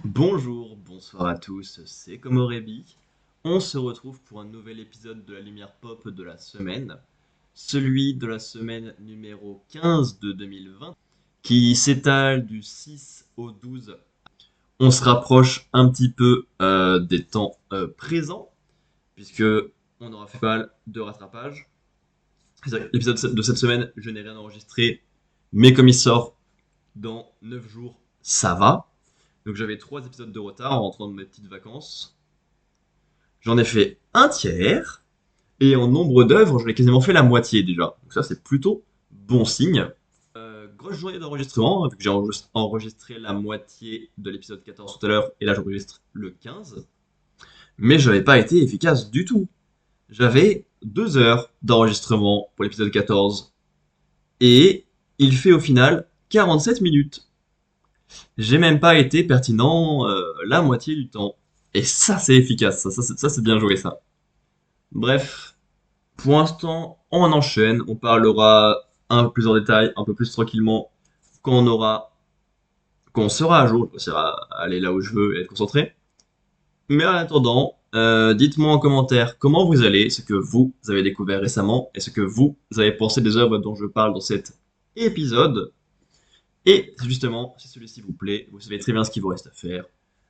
Bonjour, bonsoir à tous, c'est Komorebi. On se retrouve pour un nouvel épisode de la lumière pop de la semaine, celui de la semaine numéro 15 de 2020, qui s'étale du 6 au 12. On se rapproche un petit peu des temps présents, puisque on aura fait pas mal de rattrapage. L'épisode de cette semaine, je n'ai rien enregistré, mais comme il sort dans 9 jours, ça va. Donc j'avais 3 épisodes de retard en rentrant de mes petites vacances. J'en ai fait un tiers, et en nombre d'œuvres, j'en ai quasiment fait la moitié déjà. Donc ça, c'est plutôt bon signe. Grosse journée d'enregistrement, vu que j'ai enregistré la moitié de l'épisode 14 tout à l'heure, et là j'enregistre le 15. Mais je n'avais pas été efficace du tout. J'avais 2 heures d'enregistrement pour l'épisode 14, et il fait au final 47 minutes. J'ai même pas été pertinent la moitié du temps. Et ça, c'est efficace, ça c'est bien joué ça. Bref, pour l'instant, on enchaîne. On parlera un peu plus en détail, un peu plus tranquillement quand quand on sera à jour. Je réussir à aller là où je veux et être concentré. Mais en attendant, dites-moi en commentaire comment vous allez, ce que vous avez découvert récemment et ce que vous avez pensé des œuvres dont je parle dans cet épisode. Et justement, si celui-ci vous plaît, vous savez très bien ce qu'il vous reste à faire.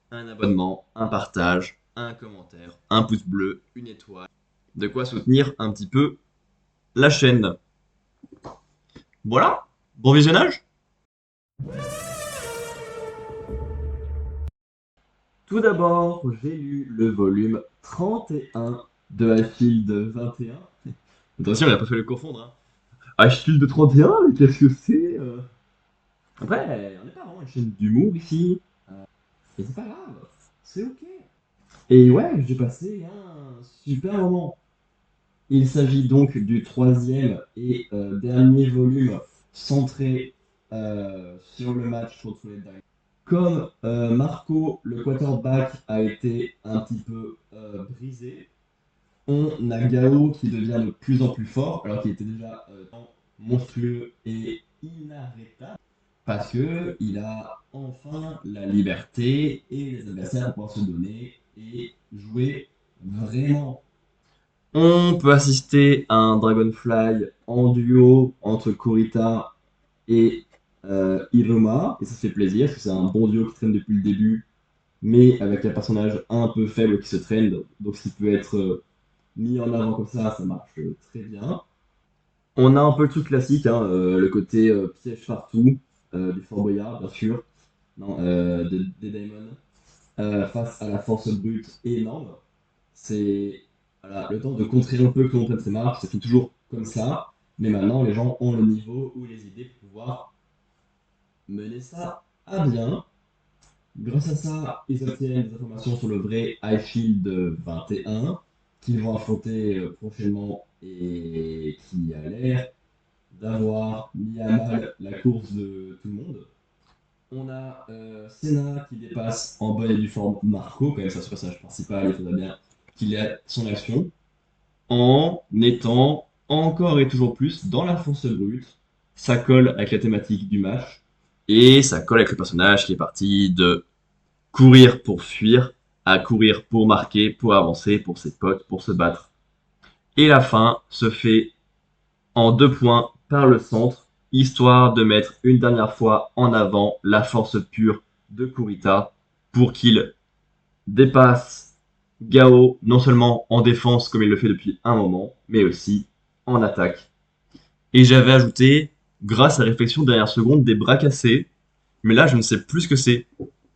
Un abonnement, un partage, un commentaire, un pouce bleu, une étoile. De quoi soutenir un petit peu la chaîne. Voilà, bon visionnage. Tout d'abord, j'ai lu le volume 31 de Achille de 21. Attention, il n'a pas fait le confondre. Achille de 31, mais qu'est-ce que c'est Après, on n'est pas vraiment une chaîne d'humour ici. Et c'est pas grave, c'est ok. Et ouais, j'ai passé un super moment. Il s'agit donc du troisième et dernier volume centré sur le match contre les Dynamos. Comme Marco, le quarterback, a été un petit peu brisé, on a Gao qui devient de plus en plus fort, alors qu'il était déjà monstrueux et inarrêtable, parce que il a enfin la liberté et les adversaires pour pouvoir se donner et jouer vraiment. On peut assister à un Dragonfly en duo entre Kurita et Iruma, et ça fait plaisir, parce que c'est un bon duo qui traîne depuis le début, mais avec un personnage un peu faible qui se traîne, donc s'il peut être mis en avant comme ça marche très bien. On a un peu le truc classique, hein, le côté piège partout, du Fort Boyard, bien sûr, non, des Daemon, face à la force brute énorme. C'est voilà, le temps de contrer un peu que l'on prenne ses marques, ça fait toujours comme ça, mais maintenant les gens ont le niveau ou les idées pour pouvoir mener ça à bien. Grâce à ça, ils obtiennent des informations sur le vrai High Shield 21 qu'ils vont affronter prochainement et qui a l'air d'avoir mis à mal la course de tout le monde. On a Senna qui dépasse en bonne et due forme Marco, quand même, c'est son personnage principal, il faudrait bien qu'il ait son action, en étant encore et toujours plus dans la force brute. Ça colle avec la thématique du match, et ça colle avec le personnage qui est parti de courir pour fuir à courir pour marquer, pour avancer, pour ses potes, pour se battre. Et la fin se fait en 2 points par le centre, histoire de mettre une dernière fois en avant la force pure de Kurita pour qu'il dépasse Gao non seulement en défense comme il le fait depuis un moment, mais aussi en attaque. Et j'avais ajouté, grâce à la réflexion de dernière seconde, des bras cassés, mais là je ne sais plus ce que c'est.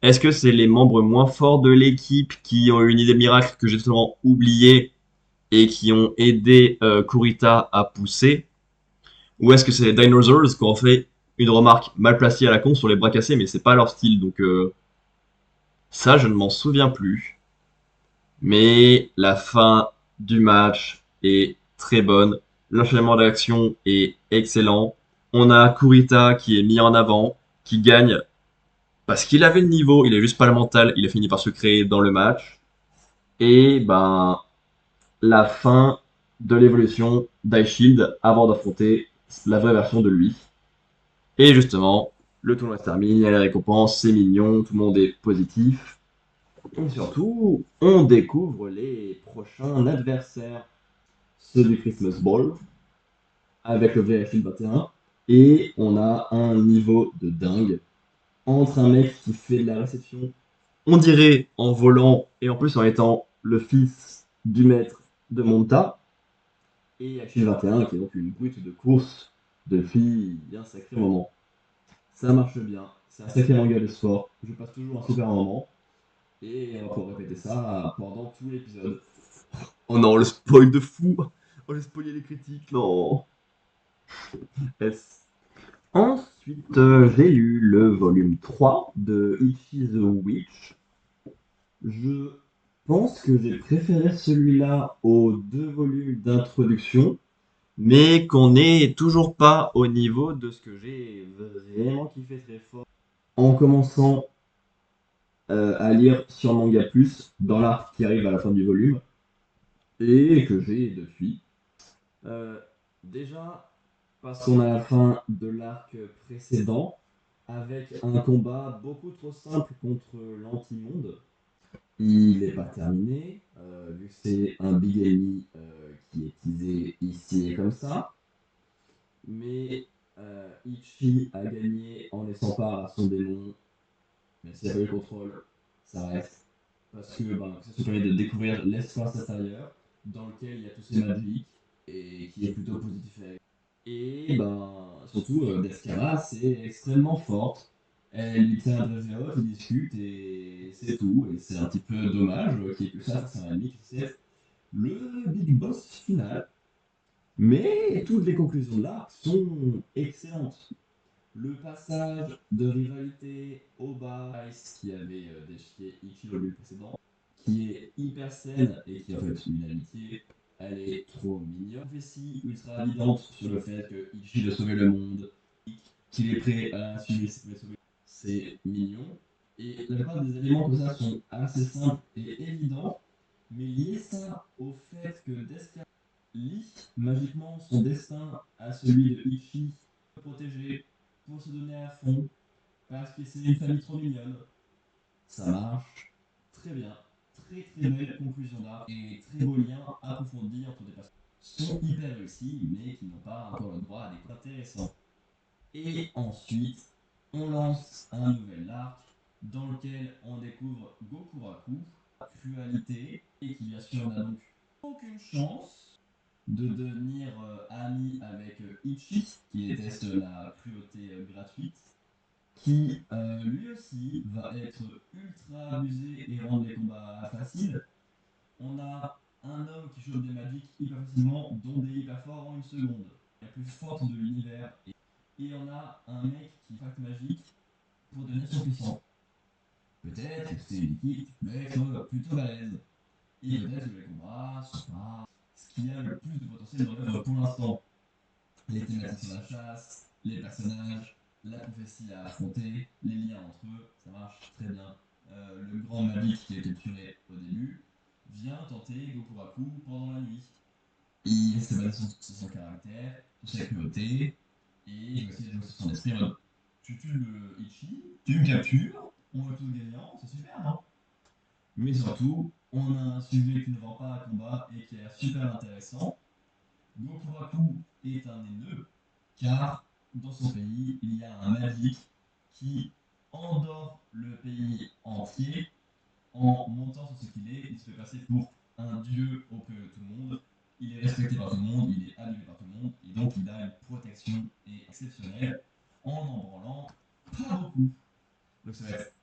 Est-ce que c'est les membres moins forts de l'équipe qui ont eu une idée miracle que j'ai totalement oubliée et qui ont aidé Kurita à pousser? Ou est-ce que c'est les Dinosaurs qui ont fait une remarque mal placée à la con sur les bras cassés, mais c'est pas leur style, donc ça je ne m'en souviens plus. Mais la fin du match est très bonne, l'enchaînement d'action est excellent. On a Kurita qui est mis en avant, qui gagne parce qu'il avait le niveau, il est juste pas le mental, il a fini par se créer dans le match. Et ben, la fin de l'évolution d'Ice Shield avant d'affronter la vraie version de lui. Et justement, Le tournoi se termine, il y a les récompenses, c'est mignon, tout le monde est positif. Et surtout, on découvre les prochains adversaires. Ceux du Christmas Ball, avec le VFL 21. Et on a un niveau de dingue entre un mec qui fait de la réception, on dirait en volant et en plus en étant le fils du maître de Monta, et Achille 21 qui est donc une brute de course depuis un sacré moment. Ça marche bien, c'est un sacré manga de sport, je passe toujours un super moment, et on va pouvoir répéter ça pendant tout l'épisode. Oh non, le spoil de fou. Oh, j'ai spoilé les critiques, non. Yes. Ensuite, j'ai lu le volume 3 de Ichi the Witch. Je pense que j'ai préféré celui-là aux deux volumes d'introduction, mais qu'on n'est toujours pas au niveau de ce que j'ai vraiment kiffé très fort en commençant à lire sur Manga Plus dans l'arc qui arrive à la fin du volume et que j'ai depuis. Euh, Déjà, parce qu'on a la fin de l'arc précédent avec un combat beaucoup trop simple contre l'anti-monde. Il n'est pas terminé, vu que c'est un big enemy qui est teasé ici et comme ça. Mais Ichi a gagné en laissant part à son démon, même s'il n'y a pas eu le contrôle, ça reste. Parce que ça se permet de découvrir l'espace intérieur dans lequel il y a tous ces magiques et qui est plutôt positif. Et surtout, Descara, c'est extrêmement forte. Elle lui tient un dressé haute, ils discutent et c'est tout. Et c'est un petit peu dommage qu'il y ait que ça face à un ennemi qui c'est le big boss final. Mais toutes les conclusions de l'arc sont excellentes. Le passage de rivalité au bas qui avait défié Ichi le précédent, qui est hyper saine et qui est en fait une amitié, elle est trop mignonne. Prophétie ultra évidente sur le fait que Ichi veut sauver le monde, qu'il est prêt à suivre ses sauver. C'est mignon. Et la plupart des éléments comme ça sont assez simples et évidents, mais liés ça au fait que Deska lie magiquement son destin à celui de Ichi, protégé, pour se donner à fond, parce que c'est une famille trop mignonne. Ça marche très bien. Très très belle conclusion d'arc et très beau lien approfondi entre des personnages qui sont hyper réussis, mais qui n'ont pas encore le droit à des coups intéressants. Et ensuite, on lance un nouvel arc dans lequel on découvre Gokuraku, crualité, et qui bien sûr n'a donc aucune chance de devenir ami avec Ichi, qui déteste la cruauté gratuite, qui lui aussi va être ultra abusé et rendre les combats faciles. On a un homme qui chope des magiques hyper facilement, dont des hyper forts en une seconde. La plus forte de l'univers. Et on a un mec qui fact magique pour devenir surpuissant. Peut-être que c'est une équipe plutôt balèze. Et peut-être que les combats sont pas ce qui a le plus de potentiel dans l'œuvre pour l'instant. Les thématiques sur la chasse, les personnages, la prophétie à affronter, les liens entre eux, ça marche très bien. Le grand magique qui est capturé au début vient tenter Gokuraku pendant la nuit. Il se base sur son caractère, sur sa cruauté, et il va essayer de jouer sur son esprit. Tu tues le Ichi, tu me captures, on est tous gagnants, c'est super, non? Mais surtout, on a un sujet qui ne vend pas à combat et qui est super intéressant. Gokuraku est un haineux, car dans son pays, il y a un magique qui endort le pays entier en montant sur ce qu'il est. Il se fait passer pour un dieu auprès de tout le monde. Il est respecté par tout le monde, il est adulé par tout le monde, et donc il a une protection exceptionnelle en branlant pas beaucoup. Donc ça va être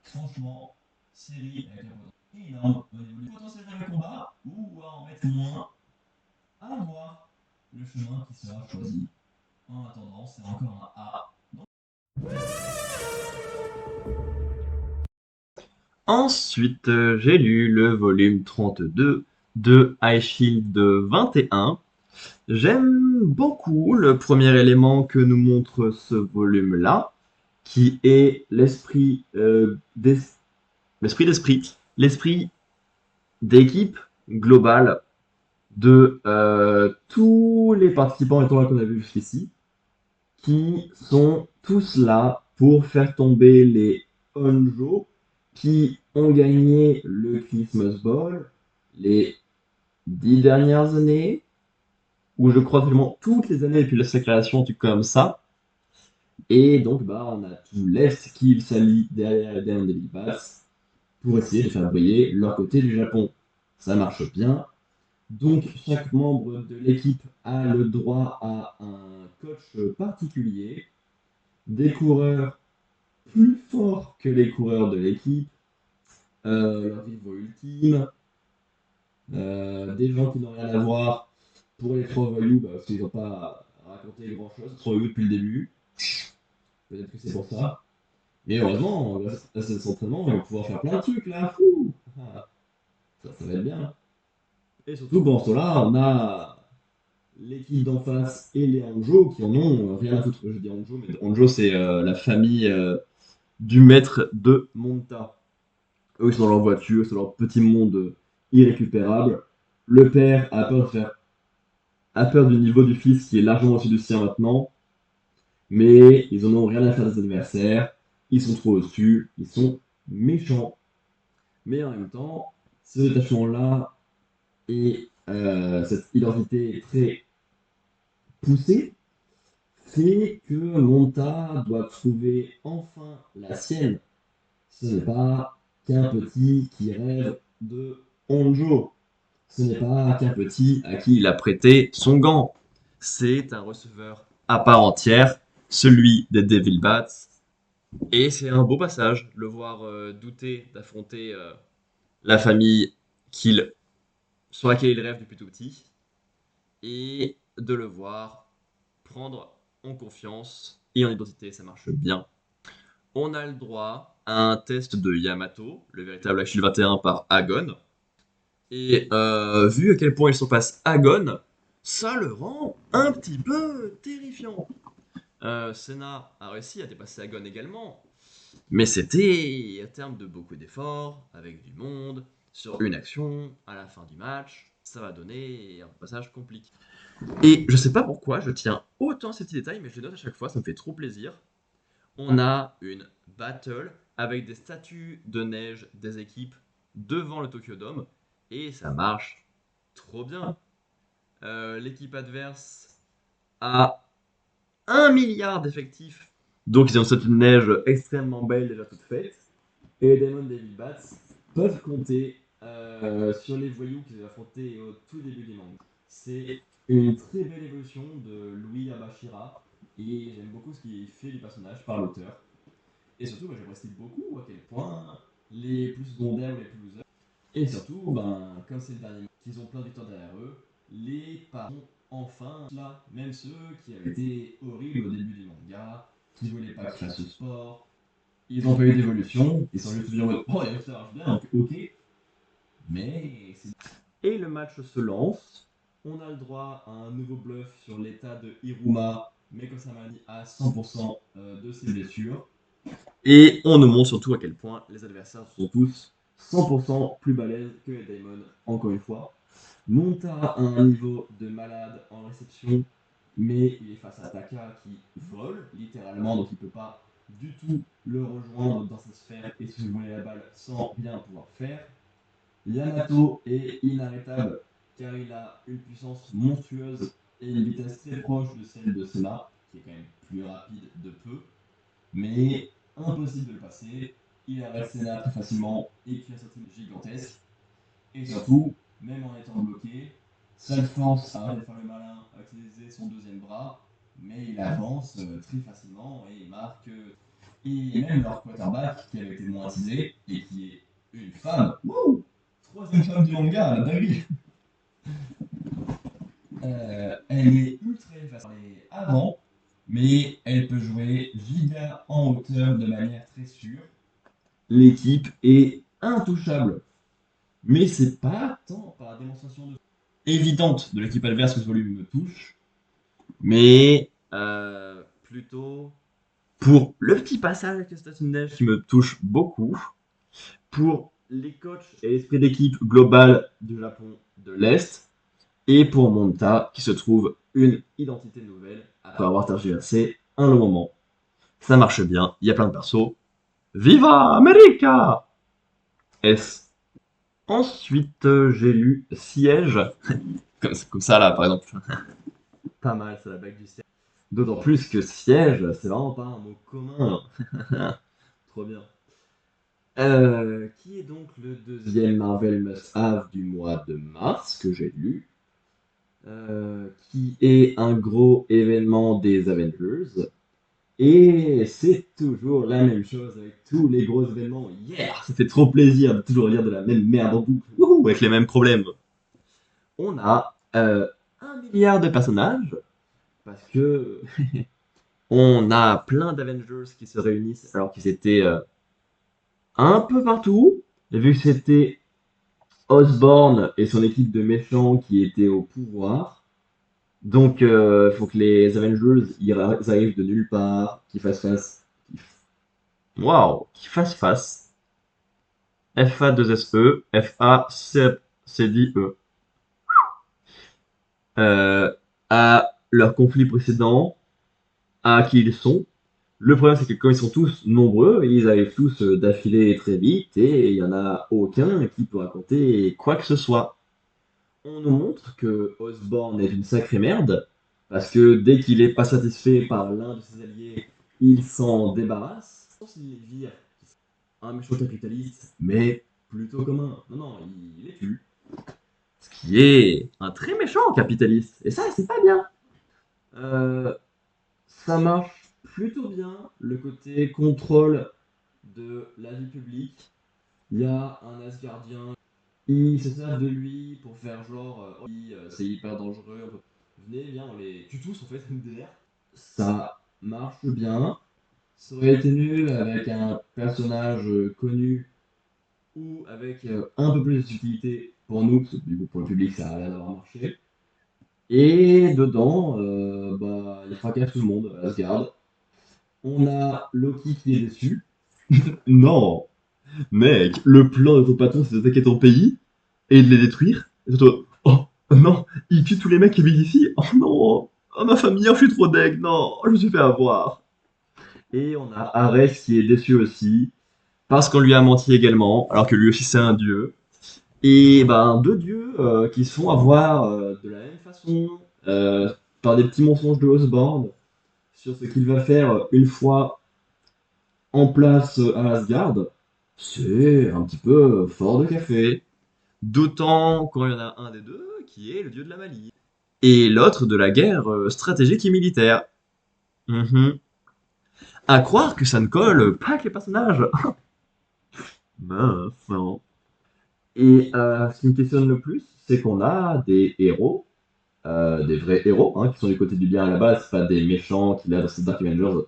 franchement série avec un potentiel énorme au niveau du potentiel de combat ou à en mettre moins à voir le chemin qui sera choisi. En attendant, c'est encore un A. Ensuite, j'ai lu le volume 32 de High Shield 21. J'aime beaucoup le premier élément que nous montre ce volume-là, qui est l'esprit d'équipe globale de tous les participants et tournois qu'on a vu jusqu'ici, qui sont tous là pour faire tomber les Honjo qui ont gagné le Christmas Bowl les 10 dernières années, ou je crois vraiment toutes les années depuis sa création, un truc comme ça. Et donc, on a tout l'Est qui s'allie derrière les Diamond Devil Bats pour essayer de faire briller leur côté du Japon. Ça marche bien. Donc, chaque membre de l'équipe a le droit à un coach particulier, des coureurs plus forts que les coureurs de l'équipe, leurs rivaux ultimes, des gens qui n'ont rien à voir pour les trois voyous, parce qu'ils n'ont pas raconté grand-chose, trois voyous depuis le début. Peut-être que c'est pour ça. Mais heureusement, grâce à cet entraînement, ils vont pouvoir faire plein de trucs là, fou. Ah, ça va être bien. Et surtout, pendant ce temps-là, on a l'équipe d'en face et les Hanjo qui en ont rien à foutre. Je dis Hanjo, mais Hanjo, c'est la famille du maître de Monta. Eux, ils sont dans leur voiture, c'est leur petit monde irrécupérable. Le père a peur du niveau du fils qui est largement au-dessus du sien maintenant, mais ils en ont rien à faire des adversaires. Ils sont trop au-dessus, ils sont méchants. Mais en même temps, ce détachement-là et cette identité très poussée fait que Monta doit trouver enfin la sienne. Ce n'est pas qu'un petit qui rêve de Honjo. Ce n'est pas qu'un petit à qui il a prêté son gant. C'est un receveur à part entière, celui des Devil Bats. Et c'est un beau passage, le voir douter d'affronter la famille sur laquelle il rêve depuis tout petit, et de le voir prendre en confiance et en identité, ça marche bien. On a le droit à un test de Yamato, le véritable Achille 21 par Agon. Et vu à quel point il surpasse Agon, ça le rend un petit peu terrifiant. Senna a réussi à dépasser Agon également, mais c'était à terme de beaucoup d'efforts, avec du monde, sur une action, à la fin du match, ça va donner un passage compliqué. Et je sais pas pourquoi, je tiens autant à ces petits détails, mais je les note à chaque fois, ça me fait trop plaisir. On a une battle avec des statues de neige des équipes devant le Tokyo Dome, et ça marche trop bien. L'équipe adverse a 1 milliard d'effectifs, donc ils ont une statue de neige extrêmement belle, déjà toute faite. Et les Diamond Devil Bats peuvent compter sur les voyous qu'ils ont affrontés au tout début des mangas. C'est une très belle évolution de Louis Abashira et j'aime beaucoup ce qu'il fait du personnage par l'auteur. Et surtout, j'apprécie beaucoup à quel point les plus secondaires ou les plus losers, et surtout, comme c'est le dernier, qu'ils ont plein de victoires derrière eux, les parents enfin là, même ceux qui avaient été horribles au début des mangas, qui voulaient pas qu'ils fassent ce sport, ils ont pas eu d'évolution, ils sont juste venus en mode oh, ça marche bien, donc ok. Mais c'est. Et le match se lance. On a le droit à un nouveau bluff sur l'état de Hiruma, mais comme ça m'a dit à 100% de ses blessures. Et on nous montre surtout à quel point les adversaires sont tous 100% plus balèzes que les Daemon, encore une fois. Monta a un niveau de malade en réception, mais il est face à Taka qui vole littéralement, donc il ne peut pas du tout le rejoindre dans sa sphère et se voler la balle sans bien pouvoir faire. Yamato est inarrêtable car il a une puissance monstrueuse et une vitesse très proche de celle de Senna, qui est quand même plus rapide de peu, mais impossible de le passer. Il arrête Senna très facilement et crée un sortie gigantesque. Et surtout, même en étant bloqué, ça le force à faire le malin, à utiliser son deuxième bras, mais il avance très facilement et il marque. Et même leur quarterback, qui avait été moins teasé et qui est une femme, wouh, troisième femme du manga, la dinguerie. Elle est ultra facile avant, mais elle peut jouer giga en hauteur de manière très sûre. L'équipe est intouchable, mais c'est pas tant par la démonstration évidente de l'équipe adverse que ce volume me touche, mais plutôt pour le petit passage avec les Station Neige qui me touche beaucoup, pour les coachs et l'esprit d'équipe global du Japon de l'Est, et pour Monta qui se trouve une identité nouvelle après avoir tergiversé un long moment. Ça marche bien, il y a plein de persos. Viva America! S. Ensuite, j'ai lu Siège. Comme ça, là, par exemple. Pas mal, c'est la blague du siège. D'autant plus que siège, c'est vraiment pas un mot commun. Trop bien. Qui est donc le deuxième Marvel Must-Have du mois de mars que j'ai lu, qui est un gros événement des Avengers. Et c'est toujours la même chose avec tous les gros événements. Yeah! Ça fait trop plaisir de toujours lire de la même merde en boucle. Wouhou, avec les mêmes problèmes. On a 1 milliard de personnages parce que on a plein d'Avengers qui se réunissent alors qu'ils étaient un peu partout. Et vu que c'était Osborn et son équipe de méchants qui étaient au pouvoir, donc il faut que les Avengers ils arrivent de nulle part, qu'ils fassent face. Waouh! Qu'ils fassent face. FA2SE, FACDE. Euh, à leur conflit précédent, à qui ils sont. Le problème, c'est que quand ils sont tous nombreux, ils arrivent tous d'affilée très vite et il n'y en a aucun qui peut raconter quoi que ce soit. On nous montre que Osborn est une sacrée merde, parce que dès qu'il est pas satisfait par l'un de ses alliés, il s'en débarrasse. Je pense qu'il vire un méchant capitaliste, mais plutôt commun. Non, non, il les tue. Ce qui est un très méchant capitaliste. Et ça, c'est pas bien. Euh, Ça marche plutôt bien, le côté contrôle de la vie publique. Il y a un Asgardien, ils se servent de lui pour faire genre, oh, oui, c'est hyper dangereux, venez, viens, on les tue tous en fait, MDR. Ça marche bien. Ça aurait été nul avec un personnage connu ou avec un peu plus de subtilité pour nous, parce que du coup pour le public ça a l'air d'avoir marché. Et dedans, bah, il fracasse tout le monde, Asgard. On a Loki qui est déçu. Non, mec, le plan de ton patron, c'est d'attaquer ton pays et de les détruire. Et toi, oh non, il tue tous les mecs qui vivent ici. Oh non, oh ma famille, je suis trop deg. Non, je me suis fait avoir. Et on a Ares qui est déçu aussi parce qu'on lui a menti également, alors que lui aussi c'est un dieu. Et ben deux dieux qui se font avoir de la même façon par des petits mensonges de Osborn sur ce qu'il va faire une fois en place à Asgard, c'est un petit peu fort de café. D'autant quand il y en a un des deux qui est le dieu de la malice. Et l'autre de la guerre stratégique et militaire. Mhm. À croire que ça ne colle pas avec les personnages. Mince, non. Et ce qui me questionne le plus, c'est qu'on a des héros, des vrais héros, hein, qui sont du côté du bien à la base, pas des méchants qu'il a dans ces Dark Avengers,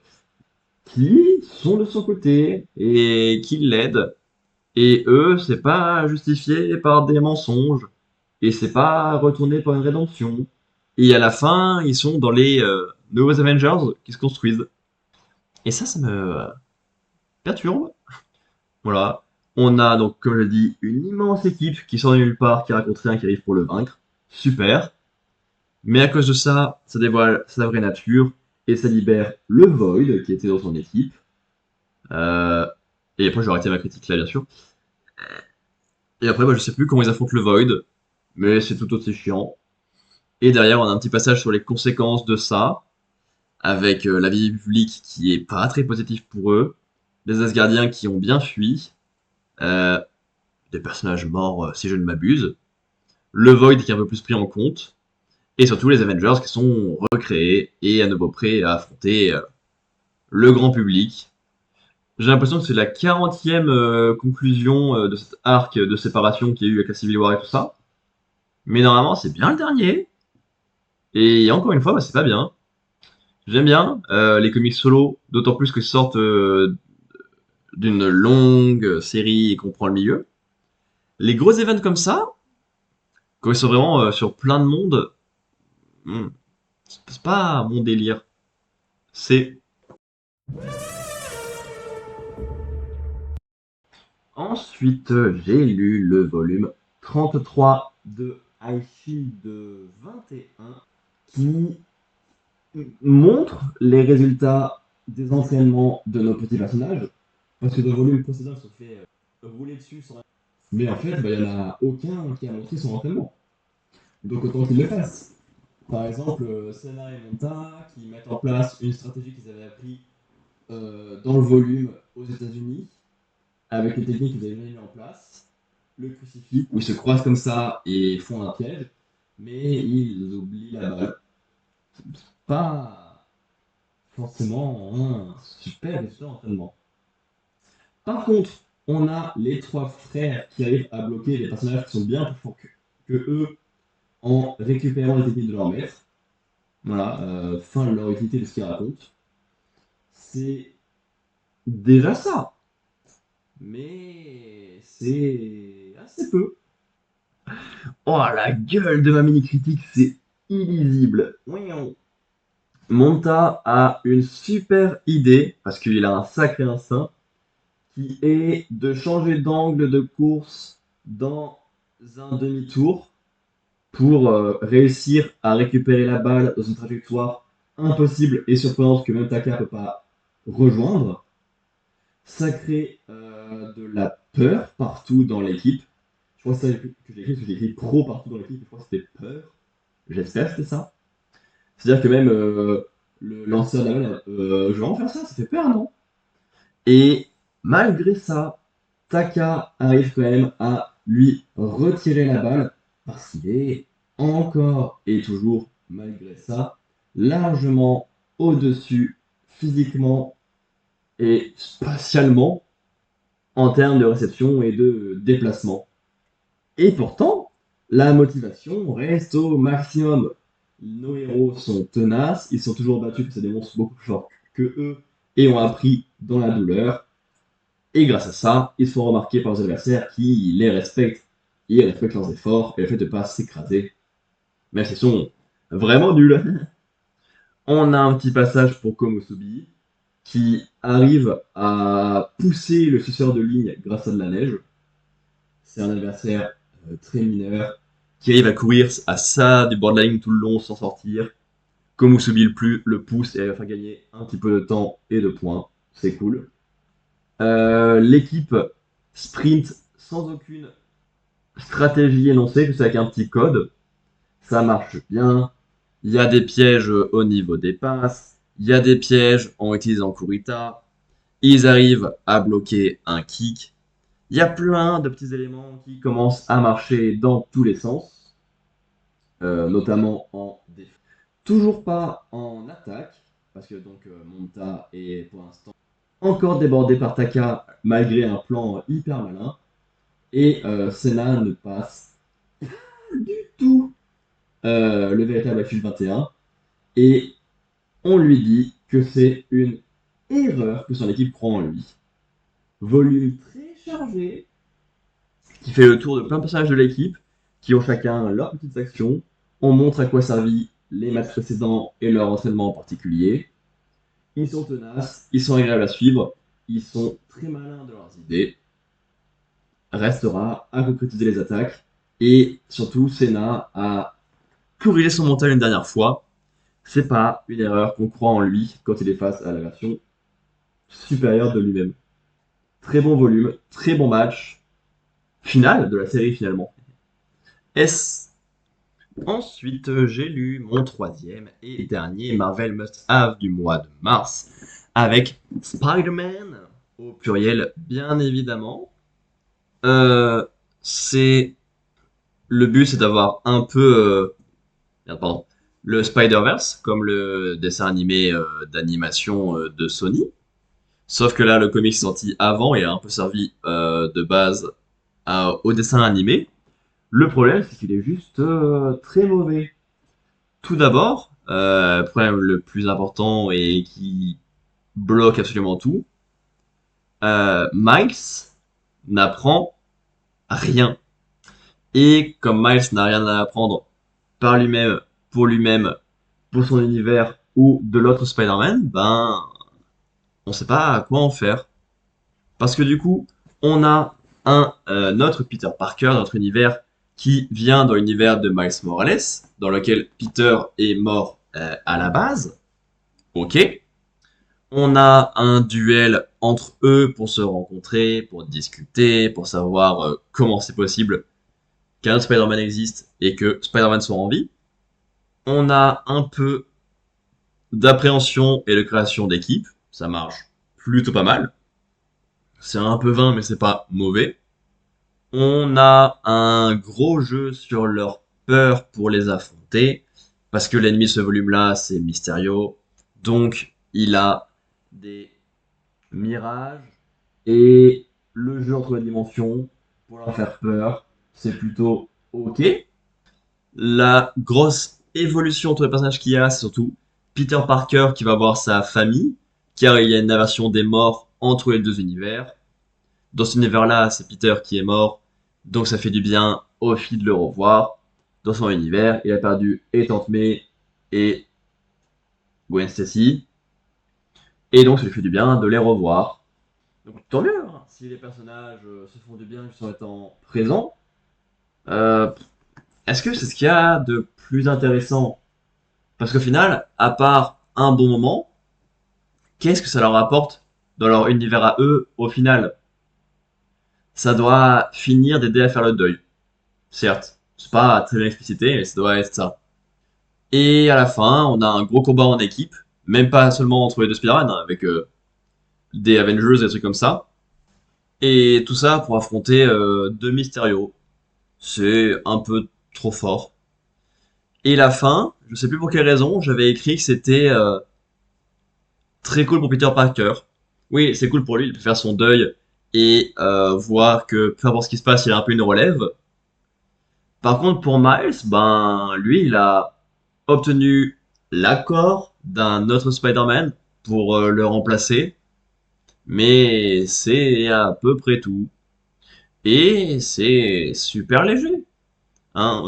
qui sont de son côté et qui l'aident. Et eux, c'est pas justifié par des mensonges. Et c'est pas retourné par une rédemption. Et à la fin, ils sont dans les nouveaux Avengers qui se construisent. Et ça me perturbe. Voilà. On a donc, comme je dis, une immense équipe qui sort de nulle part, qui raconte rien, qui arrive pour le vaincre. Super. Mais à cause de ça, ça dévoile sa vraie nature et ça libère le Void qui était dans son équipe. Euh, et après, je vais arrêter ma critique là, bien sûr. Et après, bah, je sais plus comment ils affrontent le Void, mais c'est tout aussi chiant. Et derrière, on a un petit passage sur les conséquences de ça, avec la vie publique qui est pas très positive pour eux, les Asgardiens qui ont bien fui, euh, des personnages morts si je ne m'abuse, le Void qui est un peu plus pris en compte, et surtout les Avengers qui sont recréés et à nouveau prêts à affronter le grand public. J'ai l'impression que c'est la 40e conclusion de cet arc de séparation qu'il y a eu avec la Civil War et tout ça. Mais normalement, c'est bien le dernier. Et encore une fois, bah, c'est pas bien. J'aime bien les comics solo, d'autant plus que sortent d'une longue série et qu'on prend le milieu. Les gros events comme ça, quand ils sont vraiment sur plein de monde, hmm, c'est pas mon délire. C'est ensuite j'ai lu le volume 33 de Highfield 21 qui montre les résultats des entraînements de nos petits personnages, parce que dans le volume précédent, ils se sont fait rouler dessus sans... Mais en fait, bah, il n'y en a aucun qui a montré son entraînement. Donc autant qu'ils le fassent. Par exemple, Senna et Monta qui mettent en place une stratégie qu'ils avaient appris dans le volume aux États-Unis, avec les techniques qu'ils avaient mis en place, le crucifix, où ils se croisent comme ça et font un piège, mais ils oublient la balle. Pas forcément un super résultat d'entraînement. Par contre, on a les trois frères qui arrivent à bloquer les personnages qui sont bien plus forts que eux en récupérant les techniques de leur maître. Voilà, fin de leur utilité de ce qu'ils racontent. C'est déjà ça, mais c'est assez peu. Oh, la gueule de ma mini-critique, c'est illisible. Monta a une super idée, parce qu'il a un sacré instinct, qui est de changer d'angle de course dans un demi-tour pour réussir à récupérer la balle dans une trajectoire impossible et surprenante que même Taka ne peut pas rejoindre. Ça crée de la peur partout dans l'équipe. Je crois que c'est ça que j'ai écrit, parce que j'ai écrit pro partout dans l'équipe, je crois que c'était peur. J'espère que c'était ça. C'est-à-dire que même le lanceur de la balle, je vais en faire ça fait peur, non? Et malgré ça, Taka arrive quand même à lui retirer la balle parce qu'il est encore et toujours, malgré ça, largement au-dessus physiquement et spatialement en termes de réception et de déplacement. Et pourtant, la motivation reste au maximum. Nos héros sont tenaces, ils sont toujours battus face à des monstres beaucoup plus forts que eux et ont appris dans la douleur. Et grâce à ça, ils sont remarqués par leurs adversaires qui les respectent. Ils respectent leurs efforts et le fait de ne pas s'écraser. Mais ils sont vraiment nuls. On a un petit passage pour Komusubi qui arrive à pousser le suceur de ligne grâce à de la neige. C'est un adversaire très mineur qui arrive à courir à ça du bord de la ligne tout le long sans sortir. Komusubi le pousse et va faire gagner un petit peu de temps et de points. C'est cool. L'équipe sprint sans aucune stratégie énoncée, c'est avec un petit code. Ça marche bien. Il y a des pièges au niveau des passes. Il y a des pièges en utilisant Kurita. Ils arrivent à bloquer un kick. Il y a plein de petits éléments qui commencent à marcher dans tous les sens, notamment en défense. Toujours pas en attaque, parce que donc Monta est pour l'instant encore débordé par Taka malgré un plan hyper malin. Et Senna ne passe du tout le véritable Actu 21. Et on lui dit que c'est une erreur que son équipe croit en lui. Volume très chargé, qui fait le tour de plein de personnages de l'équipe, qui ont chacun leurs petites actions. On montre à quoi servit les matchs précédents et leur entraînement en particulier. Ils sont tenaces, ils sont agréables à suivre, ils sont très malins de leurs idées. Restera à concrétiser les attaques. Et surtout, Senna a corrigé son mental une dernière fois. C'est pas une erreur qu'on croit en lui quand il est face à la version supérieure de lui-même. Très bon volume, très bon match. Final de la série finalement. S. Ensuite, j'ai lu mon troisième et dernier Marvel Must Have du mois de mars avec Spider-Man, au pluriel bien évidemment. C'est le but, c'est d'avoir un peu, pardon, le Spider-Verse comme le dessin animé d'animation de Sony. Sauf que là, le comic est sorti avant et a un peu servi de base au dessin animé. Le problème, c'est qu'il est juste très mauvais. Tout d'abord, le problème le plus important et qui bloque absolument tout, Miles n'apprend rien. Et comme Miles n'a rien à apprendre par lui-même, pour son univers ou de l'autre Spider-Man, ben, on sait pas à quoi en faire. Parce que du coup, on a notre Peter Parker, notre univers, qui vient dans l'univers de Miles Morales, dans lequel Peter est mort à la base. Ok. On a un duel entre eux pour se rencontrer, pour discuter, pour savoir comment c'est possible qu'un Spider-Man existe et que Spider-Man soit en vie. On a un peu d'appréhension et de création d'équipe. Ça marche plutôt pas mal. C'est un peu vain, mais c'est pas mauvais. On a un gros jeu sur leur peur pour les affronter. Parce que l'ennemi de ce volume-là, c'est Mysterio. Donc, il a des mirages. Et le jeu entre les dimensions, pour leur faire peur, c'est plutôt ok. La grosse évolution entre les personnages qu'il y a, c'est surtout Peter Parker qui va voir sa famille, car il y a une inversion des morts entre les deux univers. Dans cet univers-là, c'est Peter qui est mort, donc ça fait du bien au fil de le revoir. Dans son univers, il a perdu et Tante May et Gwen Stacy, et donc ça lui fait du bien de les revoir. Donc tant mieux, hein, si les personnages se font du bien juste en étant présents. Euh, Est-ce que c'est ce qu'il y a de plus intéressant? Parce qu'au final, à part un bon moment, qu'est-ce que ça leur apporte dans leur univers à eux au final? Ça doit finir d'aider à faire le deuil. Certes, c'est pas très bien explicité, mais ça doit être ça. Et à la fin, on a un gros combat en équipe, même pas seulement entre les deux Spider-Man, hein, avec des Avengers et des trucs comme ça. Et tout ça pour affronter deux Mysterio. C'est un peu trop fort. Et la fin, je sais plus pour quelle raison, j'avais écrit que c'était très cool pour Peter Parker. Oui, c'est cool pour lui, il peut faire son deuil et voir que peu importe ce qui se passe, il a un peu une relève. Par contre, pour Miles, ben, lui, il a obtenu l'accord d'un autre Spider-Man pour le remplacer, mais c'est à peu près tout. Et c'est super léger. Hein,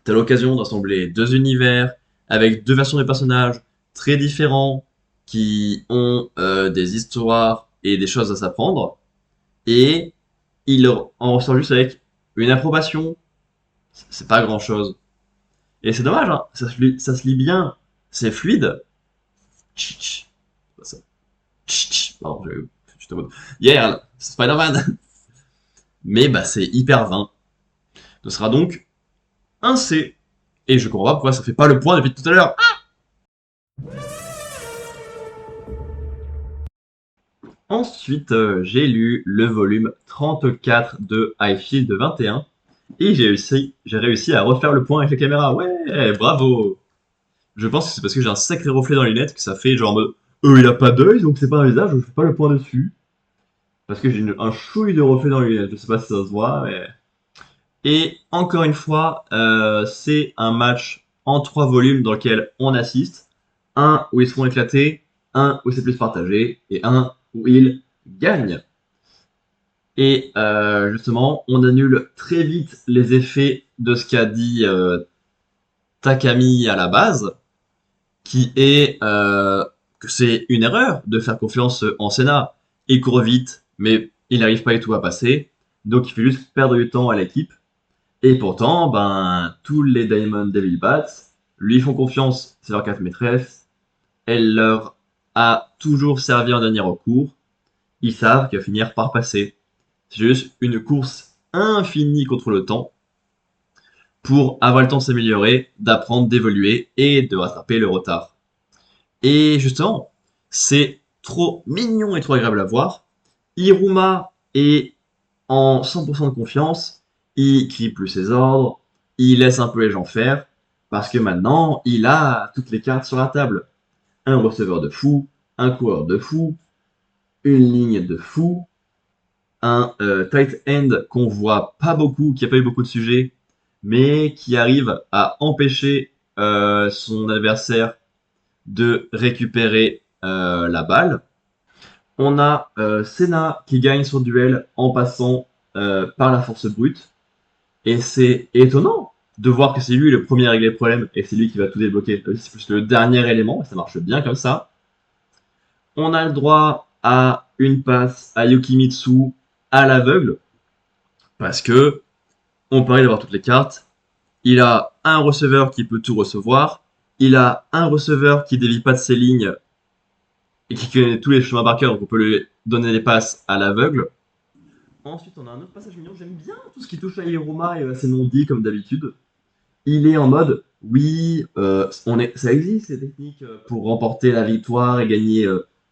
t'as l'occasion d'assembler deux univers avec deux versions des personnages très différents qui ont des histoires et des choses à s'apprendre. Et il en ressort juste avec une approbation. C'est pas grand chose. Et c'est dommage, hein. Ça se lit bien. C'est fluide. Tch, tch. C'est pas ça. Tch, tch. Pardon, j'étais en mode. Yeah, c'est Spider-Man. Mais bah, c'est hyper vain. Ce sera donc un C. Et je comprends pas pourquoi ça fait pas le point depuis tout à l'heure. Ensuite, j'ai lu le volume 34 de Highfield 21 et j'ai réussi à refaire le point avec la caméra. Ouais, bravo! Je pense que c'est parce que j'ai un sacré reflet dans les lunettes que ça fait genre en mode il a pas d'œil donc c'est pas un visage, je fais pas le point dessus. Parce que j'ai un chouille de reflet dans les lunettes, je sais pas si ça se voit, mais. Et encore une fois, c'est un match en trois volumes dans lequel on assiste. Un où ils se font éclater, un où c'est plus partagé, et un où ils gagnent. Et justement, on annule très vite les effets de ce qu'a dit Takami à la base, qui est que c'est une erreur de faire confiance en Senna. Il court vite, mais il n'arrive pas du tout à passer, donc il fait juste perdre du temps à l'équipe. Et pourtant, ben, tous les Diamond Devil Bats lui font confiance, c'est leur carte maîtresse, elle leur a toujours servi en dernier recours, ils savent qu'elle va finir par passer. C'est juste une course infinie contre le temps pour avoir le temps de s'améliorer, d'apprendre, d'évoluer et de rattraper le retard. Et justement, c'est trop mignon et trop agréable à voir. Iruma est en 100% de confiance, il crie plus ses ordres, il laisse un peu les gens faire, parce que maintenant, il a toutes les cartes sur la table. Un receveur de fou, un coureur de fou, une ligne de fou, un tight end qu'on voit pas beaucoup, qui a pas eu beaucoup de sujets, mais qui arrive à empêcher son adversaire de récupérer la balle. On a Senna qui gagne son duel en passant par la force brute. Et c'est étonnant de voir que c'est lui le premier à régler le problème et c'est lui qui va tout débloquer. C'est plus le dernier élément, ça marche bien comme ça. On a le droit à une passe à Yokimitsu à l'aveugle parce que on paraît d'avoir toutes les cartes. Il a un receveur qui peut tout recevoir. Il a un receveur qui dévie pas de ses lignes et qui connaît tous les chemins par cœur, donc on peut lui donner les passes à l'aveugle. Ensuite, on a un autre passage mignon. J'aime bien tout ce qui touche à Hiruma et à ses non-dits, comme d'habitude. Il est en mode, oui, ça existe les techniques pour remporter la victoire et gagner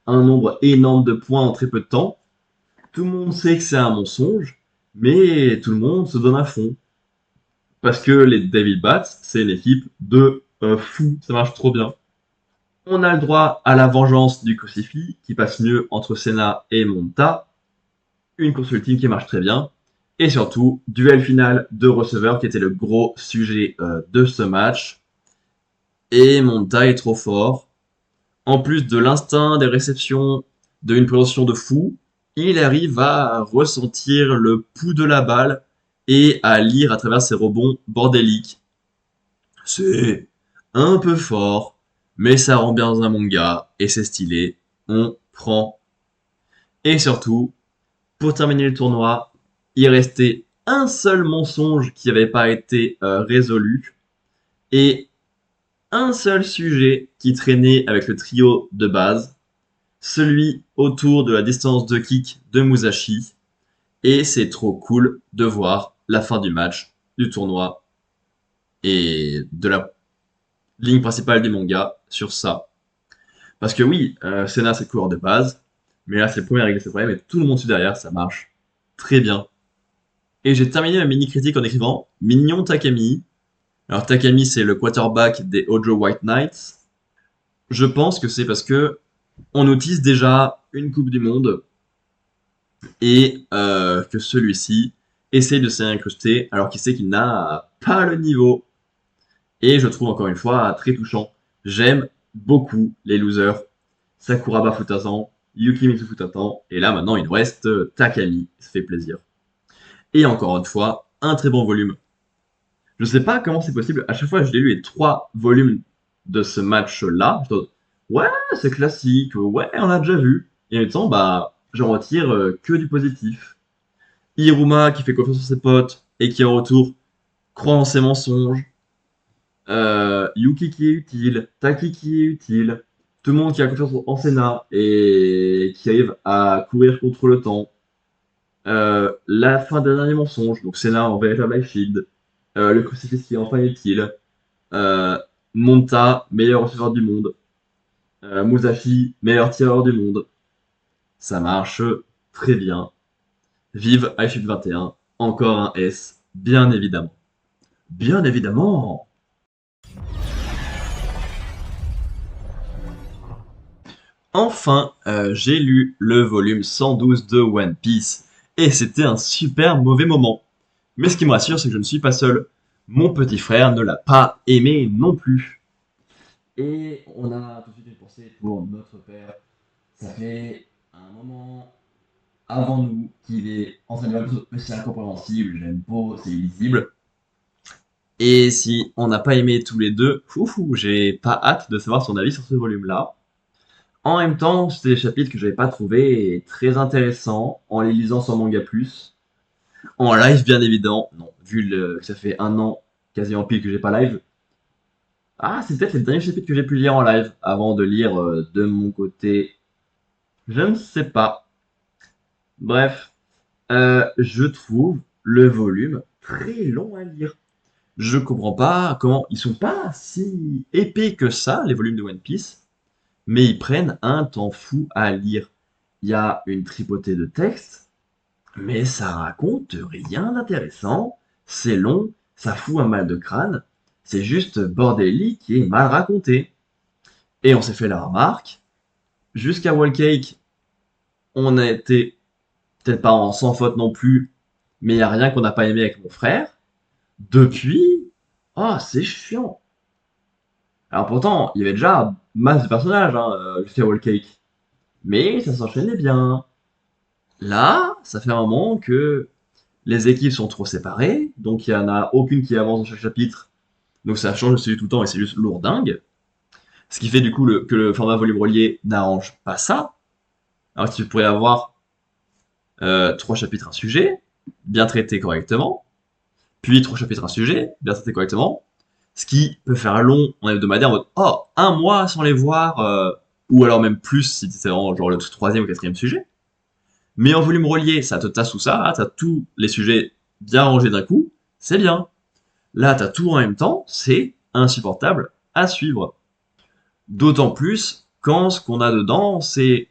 un nombre énorme de points en très peu de temps. Tout le monde sait que c'est un mensonge, mais tout le monde se donne à fond. Parce que les Devil Bats, c'est une équipe de fous, ça marche trop bien. On a le droit à la vengeance du crucifix, qui passe mieux entre Senna et Monta. Une course ultime qui marche très bien. Et surtout, duel final de receveurs qui était le gros sujet de ce match. Et Monta est trop fort. En plus de l'instinct des réceptions, d'une préhension de fou, il arrive à ressentir le pouls de la balle et à lire à travers ses rebonds bordéliques. C'est un peu fort, mais ça rend bien dans un manga et c'est stylé. On prend. Et surtout, pour terminer le tournoi, il restait un seul mensonge qui n'avait pas été résolu et un seul sujet qui traînait avec le trio de base, celui autour de la distance de kick de Musashi. Et c'est trop cool de voir la fin du match, du tournoi et de la ligne principale du manga sur ça. Parce que oui, Senna c'est le coureur de base, mais là c'est le premier à régler ses problèmes et tout le monde suit derrière, ça marche très bien. Et j'ai terminé ma mini-critique en écrivant Mignon Takami. Alors Takami c'est le quarterback des Hojo White Knights. Je pense que c'est parce que on nous tease déjà une Coupe du Monde et que celui-ci essaye de s'y incruster alors qu'il sait qu'il n'a pas le niveau. Et je trouve encore une fois très touchant. J'aime beaucoup les losers. Sakuraba Futazan, Yukimitsu Futatan, et là maintenant il nous reste Takami, ça fait plaisir. Et encore une fois, un très bon volume. Je sais pas comment c'est possible, à chaque fois que je l'ai lu les 3 volumes de ce match-là, je dis, ouais, c'est classique, ouais, on l'a déjà vu. Et en même temps, bah, j'en retire que du positif. Iruma qui fait confiance à ses potes et qui en retour croit en ses mensonges. Yuki qui est utile, Taki qui est utile, tout le monde qui a confiance en Senna et qui arrive à courir contre le temps. La fin d'un dernier mensonge, donc Senna en véritable Life Shield, le crucifix qui est enfin utile, euh, Monta, meilleur receveur du monde, Musashi, meilleur tireur du monde. Ça marche très bien. Vive iShield 21, encore un S, bien évidemment. Bien évidemment. Enfin, j'ai lu le volume 112 de One Piece, et c'était un super mauvais moment. Mais ce qui me rassure, c'est que je ne suis pas seul. Mon petit frère ne l'a pas aimé non plus. Et on a tout de suite une pensée pour notre père. Ça fait un moment avant nous qu'il est en train de faire mais c'est incompréhensible, j'aime pas, c'est illisible. Et si on n'a pas aimé tous les deux, foufou, j'ai pas hâte de savoir son avis sur ce volume-là. En même temps, c'était des chapitres que j'avais pas trouvé très intéressants en les lisant sur Manga Plus. En live, bien évidemment, non, que ça fait un an quasiment pile que j'ai pas live. Ah, c'est peut-être les derniers chapitres que j'ai pu lire en live avant de lire de mon côté. Je ne sais pas. Bref, je trouve le volume très long à lire. Je comprends pas comment ils sont pas si épais que ça, les volumes de One Piece, mais ils prennent un temps fou à lire. Il y a une tripotée de textes, mais ça raconte rien d'intéressant. C'est long, ça fout un mal de crâne. C'est juste bordélique et mal raconté. Et on s'est fait la remarque. Jusqu'à Wall Cake, on a été peut-être pas en sans faute non plus, mais il n'y a rien qu'on n'a pas aimé avec mon frère. Depuis, oh, c'est chiant. Alors pourtant, il y avait déjà masse de personnages jusqu'à Wall Cake. Mais ça s'enchaînait bien. Là, ça fait un moment que les équipes sont trop séparées, donc il n'y en a aucune qui avance dans chaque chapitre. Donc ça change de celui tout le temps et c'est juste lourdingue. Ce qui fait du coup que le format volume relié n'arrange pas ça. Alors que tu pourrais avoir 3 chapitres un sujet, bien traité correctement, puis 3 chapitres un sujet, bien traité correctement, ce qui peut faire long en hebdomadaire en mode oh, un mois sans les voir, ou alors même plus si c'est vraiment genre le troisième ou quatrième sujet. Mais en volume relié, ça te tasse tout ça, t'as tous les sujets bien rangés d'un coup, c'est bien. Là, t'as tout en même temps, c'est insupportable à suivre. D'autant plus quand ce qu'on a dedans, c'est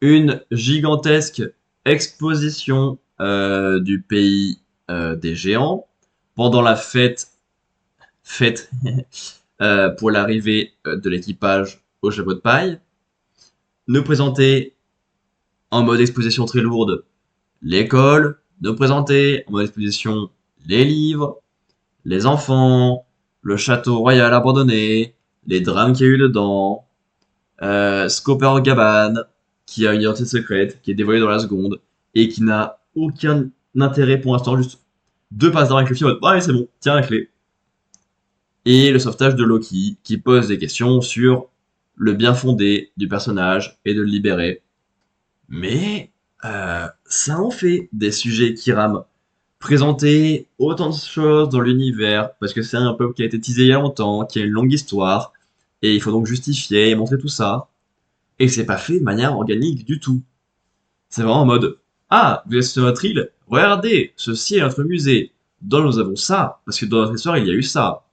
une gigantesque exposition du pays des géants pendant la fête pour l'arrivée de l'équipage au chapeau de paille, nous présenter en mode exposition très lourde l'école, nous présenter en mode exposition les livres, les enfants, le château royal abandonné, les drames qu'il y a eu dedans, Scooper Gaban, qui a une identité secrète, qui est dévoilée dans la seconde, et qui n'a aucun intérêt pour l'instant, juste deux passes d'armes avec le fil en mode ouais, c'est bon, tiens la clé. Et le sauvetage de Loki, qui pose des questions sur le bien fondé du personnage et de le libérer. Mais ça en fait des sujets qui rament. Présenter autant de choses dans l'univers, parce que c'est un peuple qui a été teasé il y a longtemps, qui a une longue histoire, et il faut donc justifier et montrer tout ça. Et c'est pas fait de manière organique du tout. C'est vraiment en mode ah, vous êtes sur notre île, regardez, ceci est notre musée. Dans nous avons ça, parce que dans notre histoire il y a eu ça.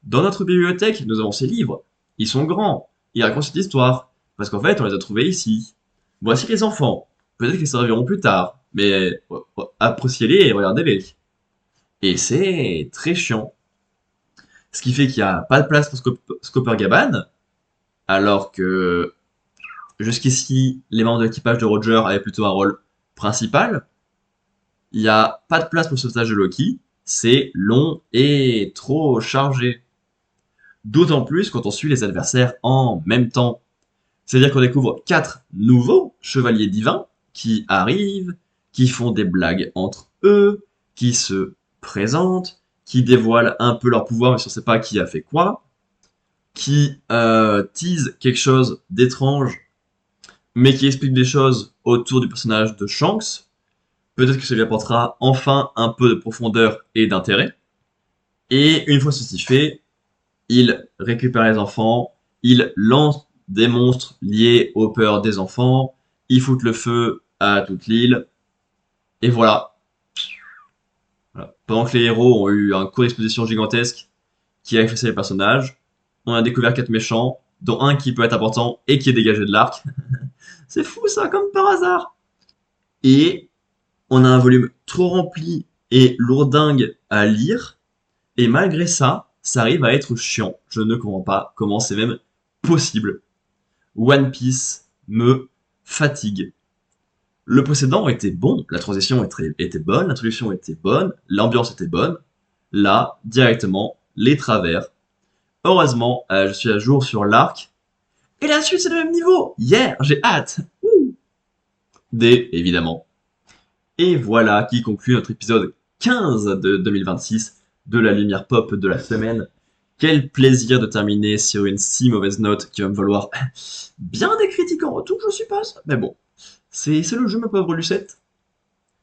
Dans notre bibliothèque, nous avons ces livres. Ils sont grands, ils racontent cette histoire, parce qu'en fait on les a trouvés ici. Voici les enfants. Peut-être qu'ils serviront plus tard, mais appréciez-les et regardez-les. Et c'est très chiant. Ce qui fait qu'il n'y a pas de place pour Scooper Gaban, alors que jusqu'ici, les membres de l'équipage de Roger avaient plutôt un rôle principal. Il n'y a pas de place pour le sauvetage de Loki. C'est long et trop chargé. D'autant plus quand on suit les adversaires en même temps. C'est-à-dire qu'on découvre 4 nouveaux chevaliers divins qui arrivent, qui font des blagues entre eux, qui se présentent, qui dévoilent un peu leur pouvoir, mais si on ne sait pas qui a fait quoi, qui teasent quelque chose d'étrange mais qui explique des choses autour du personnage de Shanks. Peut-être que ça lui apportera enfin un peu de profondeur et d'intérêt. Et une fois ceci fait, il récupère les enfants, il lance des monstres liés aux peurs des enfants, il fout le feu à toute l'île, et voilà. Voilà. Pendant que les héros ont eu un cours d'exposition gigantesque qui a effacé les personnages, on a découvert 4 méchants, dont un qui peut être important et qui est dégagé de l'arc. C'est fou ça, comme par hasard. Et on a un volume trop rempli et lourdingue à lire, et malgré ça, ça arrive à être chiant. Je ne comprends pas comment c'est même possible. One Piece me fatigue. Le précédent était bon, la transition était bonne, l'introduction était bonne, l'ambiance était bonne. Là, directement, les travers. Heureusement, je suis à jour sur l'arc. Et la suite, c'est le même niveau. Hier, j'ai hâte. Ouh. Évidemment. Et voilà qui conclut notre épisode 15 de 2026 de la lumière pop de la semaine. Quel plaisir de terminer sur une si mauvaise note qui va me valoir bien des critiques en retour, je suppose. Mais bon, c'est le jeu, ma pauvre Lucette.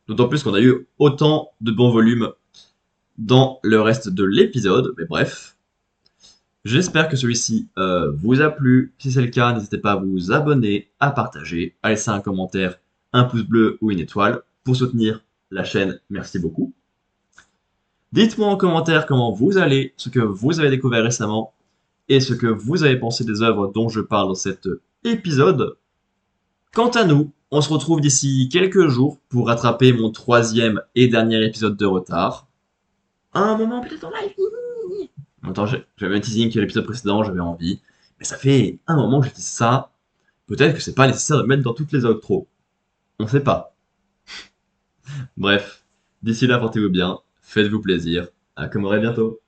D'autant plus qu'on a eu autant de bons volumes dans le reste de l'épisode. Mais bref, j'espère que celui-ci vous a plu. Si c'est le cas, n'hésitez pas à vous abonner, à partager, à laisser un commentaire, un pouce bleu ou une étoile pour soutenir la chaîne. Merci beaucoup. Dites-moi en commentaire comment vous allez, ce que vous avez découvert récemment et ce que vous avez pensé des œuvres dont je parle dans cet épisode. Quant à nous, on se retrouve d'ici quelques jours pour rattraper mon 3e et dernier épisode de retard. Un moment peut-être en live. Attends, j'avais un teasing que l'épisode précédent, j'avais envie. Mais ça fait un moment que je dis ça. Peut-être que c'est pas nécessaire de mettre dans toutes les outros. On sait pas. Bref, d'ici là, portez-vous bien, faites-vous plaisir, à Comoré bientôt.